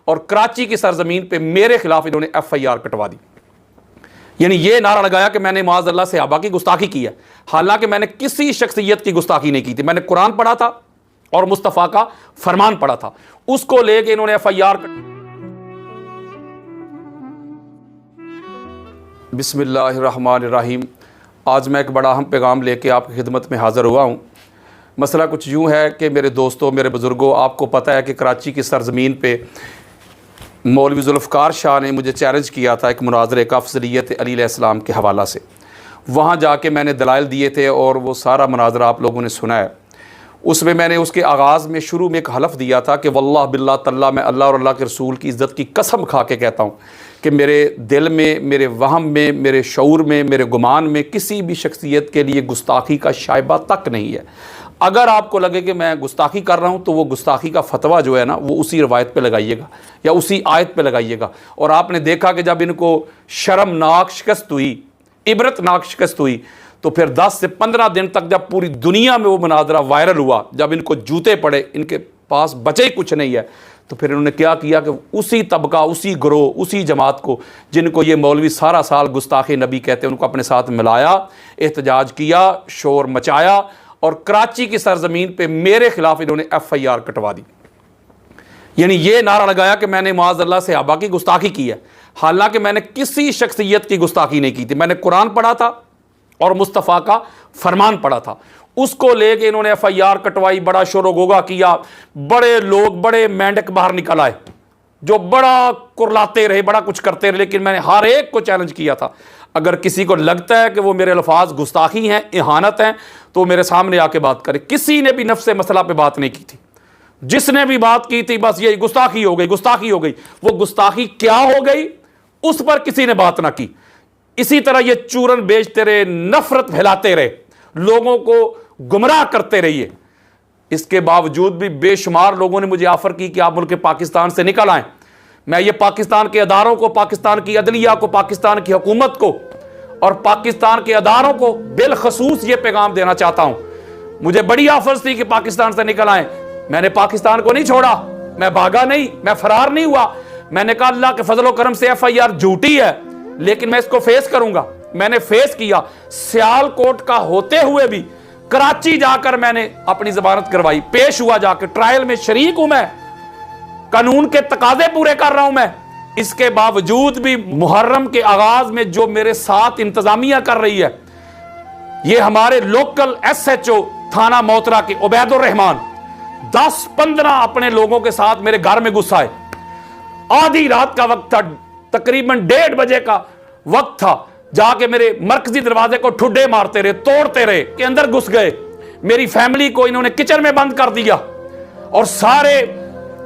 اور کراچی کی سرزمین پہ میرے خلاف انہوں نے ایف آئی آر کٹوا دی. یعنی یہ نعرہ لگایا کہ میں نے معاذ اللہ صحابہ کی گستاخی کی ہے، حالانکہ میں نے کسی شخصیت کی گستاخی نہیں کی تھی. میں نے قرآن پڑھا تھا اور مصطفیٰ کا فرمان پڑھا تھا، اس کو لے کے انہوں نے ایف آئی آر. بسم اللہ الرحمن الرحیم. آج میں ایک بڑا اہم پیغام لے کے آپ کی خدمت میں حاضر ہوا ہوں. مسئلہ کچھ یوں ہے کہ میرے دوستوں، میرے بزرگوں، آپ کو پتہ ہے کہ کراچی کی سرزمین پہ مولوی ذوالفقار شاہ نے مجھے چیلنج کیا تھا ایک مناظرے کا افضلیت علی علیہ السلام کے حوالہ سے. وہاں جا کے میں نے دلائل دیے تھے اور وہ سارا مناظرہ آپ لوگوں نے سنا ہے. اس میں نے اس کے آغاز میں شروع میں ایک حلف دیا تھا کہ واللہ باللہ تاللہ میں اللہ اور اللہ کے رسول کی عزت کی قسم کھا کے کہتا ہوں کہ میرے دل میں، میرے وہم میں، میرے شعور میں، میرے گمان میں کسی بھی شخصیت کے لیے گستاخی کا شائبہ تک نہیں ہے. اگر آپ کو لگے کہ میں گستاخی کر رہا ہوں تو وہ گستاخی کا فتویٰ جو ہے نا وہ اسی روایت پہ لگائیے گا یا اسی آیت پہ لگائیے گا. اور آپ نے دیکھا کہ جب ان کو شرمناک شکست ہوئی، عبرتناک شکست ہوئی، تو پھر 10 سے 15 دن تک جب پوری دنیا میں وہ مناظرہ وائرل ہوا، جب ان کو جوتے پڑے، ان کے پاس بچے ہی کچھ نہیں ہے، تو پھر انہوں نے کیا کیا کہ اسی طبقہ، اسی گروہ، اسی جماعت کو جن کو یہ مولوی سارا سال گستاخ نبی کہتے ہیں، ان کو اپنے ساتھ ملایا، احتجاج کیا، شور مچایا، اور کراچی کی سرزمین پہ میرے خلاف انہوں نے ایف آئی آر کٹوا دی. یعنی یہ نعرہ لگایا کہ میں نے معاذ اللہ صحابہ کی گستاخی کی ہے، حالانکہ میں نے کسی شخصیت کی گستاخی نہیں کی تھی. میں نے قرآن پڑھا تھا اور مصطفیٰ کا فرمان پڑھا تھا، اس کو لے کے انہوں نے ایف آئی آر کٹوائی. بڑا شور و غوغا کیا، بڑے لوگ، بڑے مینڈک باہر نکل آئے جو بڑا کرلاتے رہے، بڑا کچھ کرتے رہے، لیکن میں نے ہر ایک کو چیلنج کیا تھا. اگر کسی کو لگتا ہے کہ وہ میرے الفاظ گستاخی ہیں، اہانت ہیں، تو میرے سامنے آ کے بات کرے. کسی نے بھی نفس مسئلہ پہ بات نہیں کی تھی. جس نے بھی بات کی تھی بس یہی گستاخی ہو گئی، گستاخی ہو گئی. وہ گستاخی کیا ہو گئی اس پر کسی نے بات نہ کی. اسی طرح یہ چورن بیچتے رہے، نفرت پھیلاتے رہے، لوگوں کو گمراہ کرتے رہیے. اس کے باوجود بھی بے شمار لوگوں نے مجھے آفر کی کہ آپ ملک پاکستان سے نکل آئیں. میں یہ پاکستان کے اداروں کو، پاکستان کی عدلیہ کو، پاکستان کی حکومت کو اور پاکستان کے اداروں کو بالخصوص یہ پیغام دینا چاہتا ہوں. مجھے بڑی آفرز تھی کہ پاکستان سے نکل آئیں. میں نے پاکستان کو نہیں چھوڑا، میں بھاگا نہیں، میں فرار نہیں ہوا. میں نے کہا اللہ کے فضل و کرم سے ایف آئی آر جھوٹی ہے لیکن میں اس کو فیس کروں گا. میں نے فیس کیا. سیال کوٹ کا ہوتے ہوئے بھی کراچی جا کر میں نے اپنی ضمانت کروائی، پیش ہوا جا کے، ٹرائل میں شریک ہوں، میں قانون کے تقاضے پورے کر رہا ہوں میں. اس کے باوجود بھی محرم کے آغاز میں جو میرے ساتھ انتظامیہ کر رہی ہے، یہ ہمارے لوکل ایس ایچ او تھانہ موترا کے عبید الرحمان 10-15 اپنے لوگوں کے ساتھ میرے گھر میں گھس آئے. آدھی رات کا وقت تھا، تقریباً 1:30 بجے کا وقت تھا. جا کے میرے مرکزی دروازے کو ٹھڈے مارتے رہے، توڑتے رہے کہ اندر گھس گئے. میری فیملی کو انہوں نے کچن میں بند کر دیا اور سارے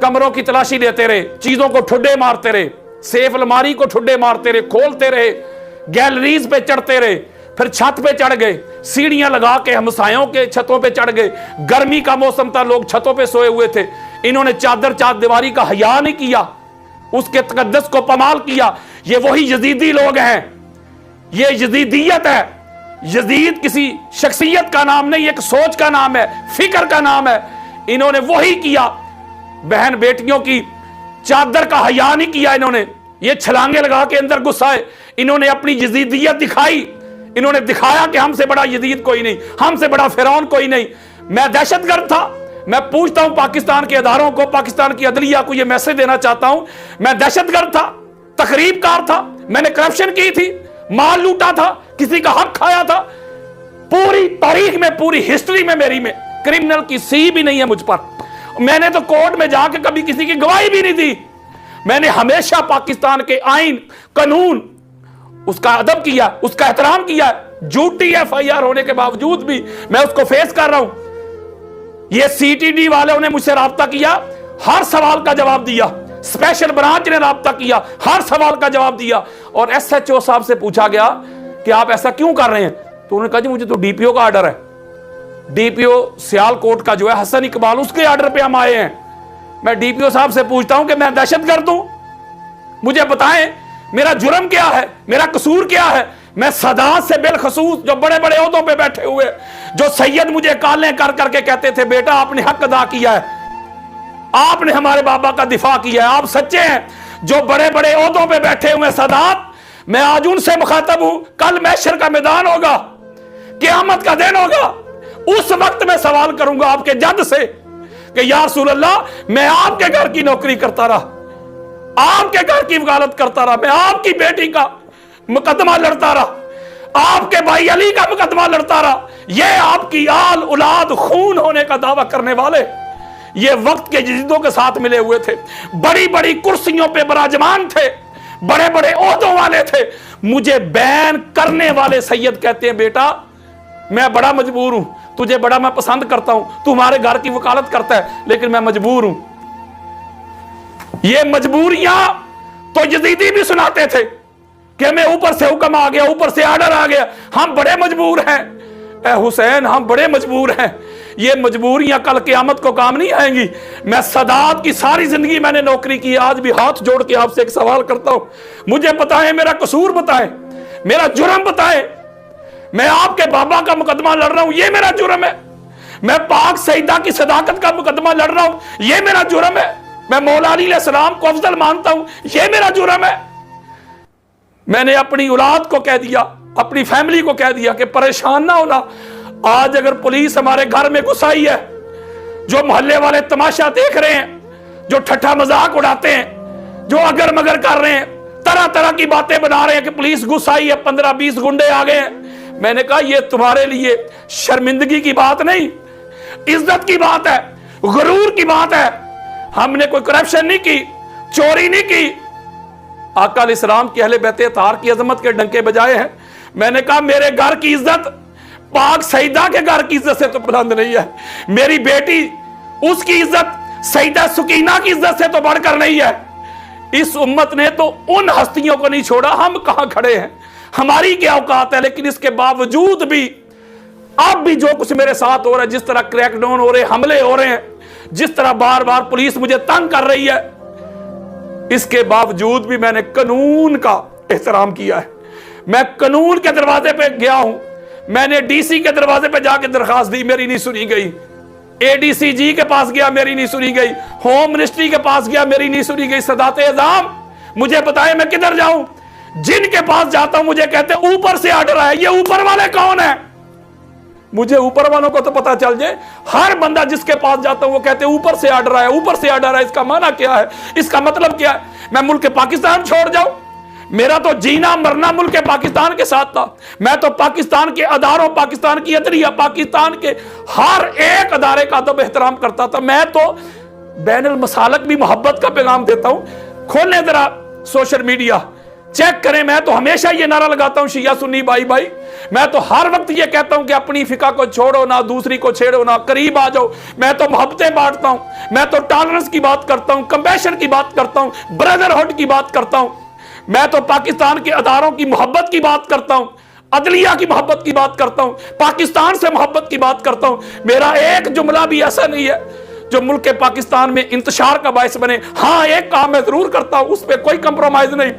کمروں کی تلاشی لیتے رہے، چیزوں کو ٹھڈے مارتے رہے، سیف الماری کو ٹھڈے مارتے رہے، کھولتے رہے، گیلریز پہ چڑھتے رہے، پھر چھت پہ چڑھ گئے، سیڑھیاں لگا کے ہمسایوں کے چھتوں پہ چڑھ گئے. گرمی کا موسم تھا، لوگ چھتوں پہ سوئے ہوئے تھے. انہوں نے چادر چار دیواری کا حیا نہیں کیا، اس کے تقدس کو پامال کیا. یہ وہی یزیدی لوگ ہیں، یہ یزیدیت ہے. یزید کسی شخصیت کا نام نہیں، ایک سوچ کا نام ہے، فکر کا نام ہے. انہوں نے وہی کیا. بہن بیٹیوں کی چادر کا حیا نہیں کیا انہوں نے. یہ چھلانگے لگا کے اندر گھس آئے. انہوں نے اپنی یزیدیت دکھائی. انہوں نے دکھایا کہ ہم سے بڑا یزید کوئی نہیں، ہم سے بڑا فرعون کوئی نہیں. میں دہشت گرد تھا. میں پوچھتا ہوں پاکستان کے اداروں کو، پاکستان کی عدلیہ کو یہ میسج دینا چاہتا ہوں، میں دہشت گرد تھا، تخریب کار تھا، میں نے کرپشن کی تھی، مال لوٹا تھا، کسی کا حق کھایا تھا. پوری تاریخ میں، پوری ہسٹری میں میری میں کرمنل کی سی بھی نہیں ہے مجھ پر. میں نے تو کورٹ میں جا کے کبھی کسی کی گواہی بھی نہیں دی. میں نے ہمیشہ پاکستان کے آئین، قانون، اس کا ادب کیا، اس کا احترام کیا. جھوٹی ایف آئی آر ہونے کے باوجود بھی میں اس کو فیس کر رہا ہوں. یہ سی ٹی ڈی والوں نے مجھ سے رابطہ کیا، ہر سوال کا جواب دیا. اسپیشل برانچ نے رابطہ کیا، ہر سوال کا جواب دیا. اور ایس ایچ او صاحب سے پوچھا گیا کہ آپ ایسا کیوں کر رہے ہیں؟ تو انہوں نے کہا جی مجھے تو ڈی پی او کا آرڈر ہے. ڈی پی او سیال کوٹ کا جو ہے حسن اقبال، اس کے آرڈر پہ ہم آئے ہیں. میں ڈی پی او صاحب سے پوچھتا ہوں کہ میں دہشت گرد ہوں؟ مجھے بتائیں میرا جرم کیا ہے، میرا قصور کیا ہے؟ میں صدات سے بالخصوص جو بڑے بڑے عہدوں پہ بیٹھے ہوئے، جو سید مجھے کالیں کر کر کے کہتے تھے بیٹا آپ نے حق ادا کیا ہے، आपने हमारे बाबा का दिफा किया है, आप सच्चे हैं। जो बड़े बड़े ओहदों पे बैठे हुए सादात, मैं आज उनसे मुखातब हूं। कल महशर का मैदान होगा, क़यामत का दिन होगा, उस वक्त मैं सवाल करूंगा आपके जद से कि या रसूल अल्लाह, मैं आपके घर की नौकरी करता रहा, आपके घर की वकालत करता रहा, मैं आपकी बेटी का मुकदमा लड़ता रहा, आपके भाई अली का मुकदमा लड़ता रहा। ये आपकी आल औलाद खून होने का दावा करने वाले ये वक्त के जदीदों के साथ मिले हुए थे, बड़ी बड़ी कुर्सियों पे विराजमान थे, बड़े बड़े ओहदों वाले थे। मुझे बैन करने वाले सैयद कहते हैं, बेटा मैं बड़ा मजबूर हूं, तुझे बड़ा मैं पसंद करता हूं, तू हमारे घर की वकालत करता है, लेकिन मैं मजबूर हूं। ये मजबूरियां तो यजीदी भी सुनाते थे कि हमें ऊपर से हुक्म आ गया, ऊपर से आर्डर आ गया, हम बड़े मजबूर हैं। ए हुसैन, हम बड़े मजबूर हैं। ये मजबूरियां कल क़यामत को काम नहीं आएंगी। मैं सदात की सारी जिंदगी मैंने नौकरी की, आज भी हाथ जोड़ के आपसे एक सवाल करता हूं, मुझे बताएं, मेरा कसूर बताएं, मेरा जुर्म बताएं। मैं आपके बाबा का मुकदमा लड़ रहा हूं, ये मेरा जुर्म है। मैं पाक सईदा की सदाकत का मुकदमा लड़ रहा हूं, ये मेरा जुर्म है। मैं मौला अली अलैहिस्सलाम को अफजल मानता हूं, ये मेरा जुर्म है। मैंने अपनी औलाद को कह दिया, अपनी फैमिली को कह दिया कि परेशान ना होना। आज अगर पुलिस हमारे घर में घुस आई है, जो मोहल्ले वाले तमाशा देख रहे हैं, जो ठट्ठा मजाक उड़ाते हैं, जो अगर मगर कर रहे हैं, तरह तरह की बातें बना रहे हैं कि पुलिस घुस आई है, 15-20 गुंडे आ गए हैं, मैंने कहा ये तुम्हारे लिए शर्मिंदगी की बात नहीं, इज्जत की बात है, गुरूर की बात है। हमने कोई करप्शन नहीं की, चोरी नहीं की, आका अलैहिस्सलाम की अहले बैत अतार की अजमत के डंके बजाए हैं। मैंने कहा मेरे घर की इज्जत पाक सईदा के घर की इज्जत से तो बुलंद नहीं है, मेरी बेटी उसकी इज्जत सईदा सुकीना की इज्जत से तो बढ़कर नहीं है। इस उम्मत ने तो उन हस्तियों को नहीं छोड़ा, हम कहां खड़े हैं, हमारी क्या औकात है। लेकिन इसके बावजूद भी अब भी जो कुछ मेरे साथ हो रहा है, जिस तरह क्रैकडाउन हो रहे, हमले हो रहे हैं, जिस तरह बार बार पुलिस मुझे तंग कर रही है, इसके बावजूद भी मैंने कानून का एहतराम किया है। मैं कानून के दरवाजे पे गया हूं, मैंने डीसी के दरवाजे पे जाके दरखास्त दी, मेरी नहीं सुनी गई। एडीसी जी के पास गया, मेरी नहीं सुनी गई। होम मिनिस्ट्री के पास गया, मेरी नहीं सुनी गई। सदाते एजाम मुझे बताए मैं किधर जाऊं। जिनके पास जाता हूं मुझे कहते ऊपर से आर्डर आया। ये ऊपर वाले कौन है? मुझे ऊपर वालों को तो पता चल जाए। हर बंदा जिसके पास जाता हूं वो कहते ऊपर से आर्डर आया, ऊपर से आर्डर आया। इसका माना क्या है? इसका मतलब क्या है? मैं मुल्क पाकिस्तान छोड़ जाऊं? मेरा तो जीना मरना मुल्क पाकिस्तान के साथ था। मैं तो पाकिस्तान के अदारों, पाकिस्तान की अदलिया, पाकिस्तान के हर एक अदारे का अदब एहतराम करता था। मैं तो बैनुल मसालक भी मोहब्बत का पैगाम देता हूं। खोलें जरा सोशल मीडिया, चेक करें। मैं तो हमेशा ये नारा लगाता हूं, शिया सुन्नी भाई भाई। मैं तो हर वक्त ये कहता हूं कि अपनी फिका को छोड़ो ना, दूसरी को छेड़ो ना, करीब आ जाओ। मैं तो मोहब्बतें बांटता हूं, मैं तो टॉलरेंस की बात करता हूं, कंपैशन की बात करता हूं, ब्रदरहुड की बात करता हूं। मैं तो पाकिस्तान के अदारों की मोहब्बत की बात करता हूं, अदलिया की मोहब्बत की बात करता हूं, पाकिस्तान से मोहब्बत की बात करता हूं। मेरा एक जुमला भी ऐसा नहीं है जो मुल्क पाकिस्तान में इंतशार का बायस बने। हाँ, एक काम मैं जरूर करता हूं, उस पर कोई कंप्रोमाइज नहीं।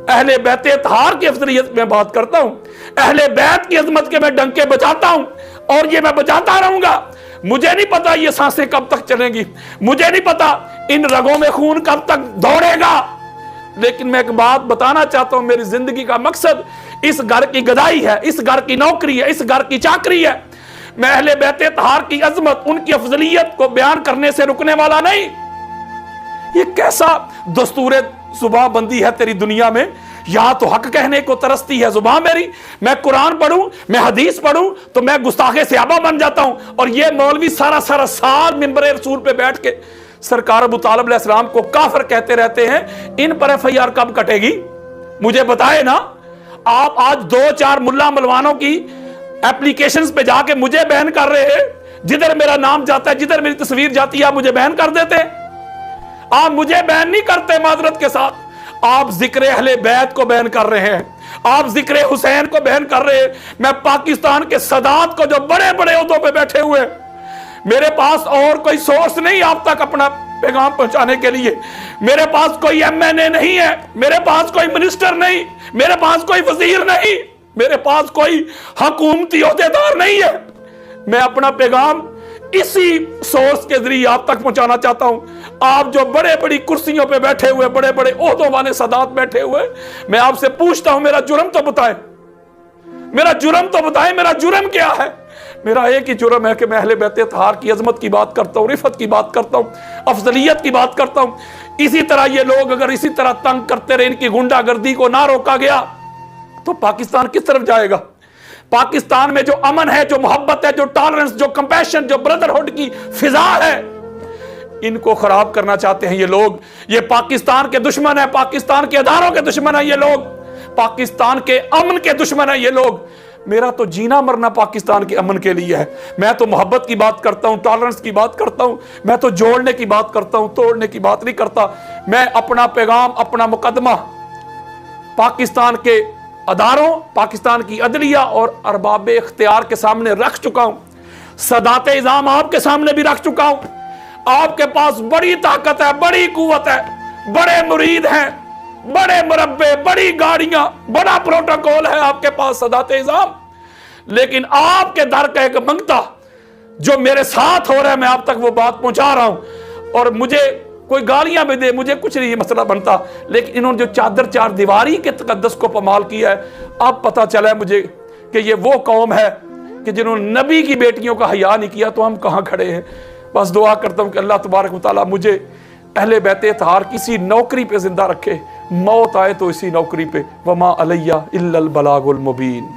अहले बैत अतहार की अफजलियत में बात करता हूं, अहले बैत की अजमत के मैं डंके बजाता हूं, और ये मैं बजाता रहूंगा। मुझे नहीं पता ये सांसें कब तक चलेंगी, मुझे नहीं पता इन रगों में खून कब तक दौड़ेगा, लेकिन मैं एक बात बताना चाहता हूं। मेरी जिंदगी का मकसद इस घर की गदाई है, इस घर की नौकरी है, इस घर की चाकरी है। मैं अहले बैत अतहार की अजमत, उनकी अफजलियत को बयान करने से रुकने वाला नहीं। ये कैसा दस्तूर जुबान बंदी है तेरी दुनिया में? यहां तो हक कहने को तरसती है जुबान मेरी। मैं कुरान पढ़ूं, मैं हदीस पढ़ूं तो मैं गुस्ताखे सहाबा बन जाता हूं। और ये मौलवी सारा साल मिंबर रसूल पे बैठ के सरकार अबू तालिब अलैहिस्सलाम को काफिर कहते रहते हैं। इन पर एफआईआर कब कटेगी? मुझे बताए ना। आप आज 2-4 मुल्ला मलवानों की एप्लीकेशंस पे जाके मुझे बैन कर रहे हैं। जिधर मेरा नाम जाता है, जिधर मेरी तस्वीर जाती है, आप मुझे बैन कर देते हैं। आप मुझे बैन नहीं करते माजरत के साथ, आप जिक्र अहले बैत को बैन कर रहे हैं, आप जिक्र हुसैन को बैन कर रहे हैं। मैं पाकिस्तान के सदात को, जो बड़े बड़े ओहदों पे बैठे हुए, मेरे पास और कोई सोर्स नहीं आप तक अपना पैगाम पहुंचाने के लिए। मेरे पास कोई एमएनए नहीं है, मेरे पास कोई मिनिस्टर नहीं, मेरे पास कोई वजीर नहीं, मेरे पास कोई हुकूमती ओहदेदार नहीं है। मैं अपना पैगाम इसी सोर्स के जरिए आप तक पहुंचाना चाहता हूं। आप जो बड़े बड़ी कुर्सियों पे बैठे हुए, बड़े बड़े ओहदों वाले सादात बैठे हुए, मैं आपसे पूछता हूं मेरा जुर्म तो बताएं, मेरा जुर्म तो बताएं, मेरा जुर्म क्या है? मेरा एक ही जुर्म है कि मैं अहले बैत अतहार की अजमत की बात करता हूं, रिफत की बात करता हूं, अफजलियत की बात करता हूं। इसी तरह ये लोग अगर इसी तरह तंग करते रहे, इनकी गुंडागर्दी को ना रोका गया तो पाकिस्तान किस तरफ जाएगा? पाकिस्तान में जो अमन है, जो मोहब्बत है, जो टॉलरेंस, जो कंपैशन, जो ब्रदरहुड की फिजा है, इनको खराब करना चाहते हैं ये लोग। ये पाकिस्तान के दुश्मन है, पाकिस्तान के अदारों के दुश्मन है ये लोग, पाकिस्तान के अमन के दुश्मन है ये लोग। मेरा तो जीना मरना पाकिस्तान के अमन के लिए है। मैं तो मोहब्बत की बात करता हूं, टॉलरेंस की बात करता हूं, मैं तो जोड़ने की बात करता हूं, तोड़ने की बात नहीं करता। मैं अपना पैगाम, अपना मुकदमा पाकिस्तान के अदारों, पाकिस्तान की अदलिया और अरबाब इख्तियार के सामने रख चुका हूं। सदात इज़ाम आपके सामने भी रख चुका हूं। आपके पास बड़ी ताकत है, बड़ी कुव्वत है, बड़े मुरीद हैं, बड़े मुरब्बे, बड़ी गाड़ियां, बड़ा प्रोटोकॉल है आपके पास सदात इज़ाम। लेकिन आपके दर का एक मंगता जो मेरे साथ हो रहा है, मैं आप तक वो बात पहुंचा रहा हूं। और मुझे कोई गालियां भी दे, मुझे कुछ नहीं मसला बनता, लेकिन इन्होंने जो चादर चार दीवारी के तकद्दस को पमाल किया है, अब पता चला है मुझे कि ये वो कौम है कि जिन्होंने नबी की बेटियों का हया नहीं किया। तो हम कहां खड़े हैं? बस दुआ करता हूं कि अल्लाह तबारक व तआला मुझे अहले बैत अतहार किसी नौकरी पे जिंदा रखे, मौत आए तो इसी नौकरी पे। वमा अलैया इल्लल बलागुल मुबीन।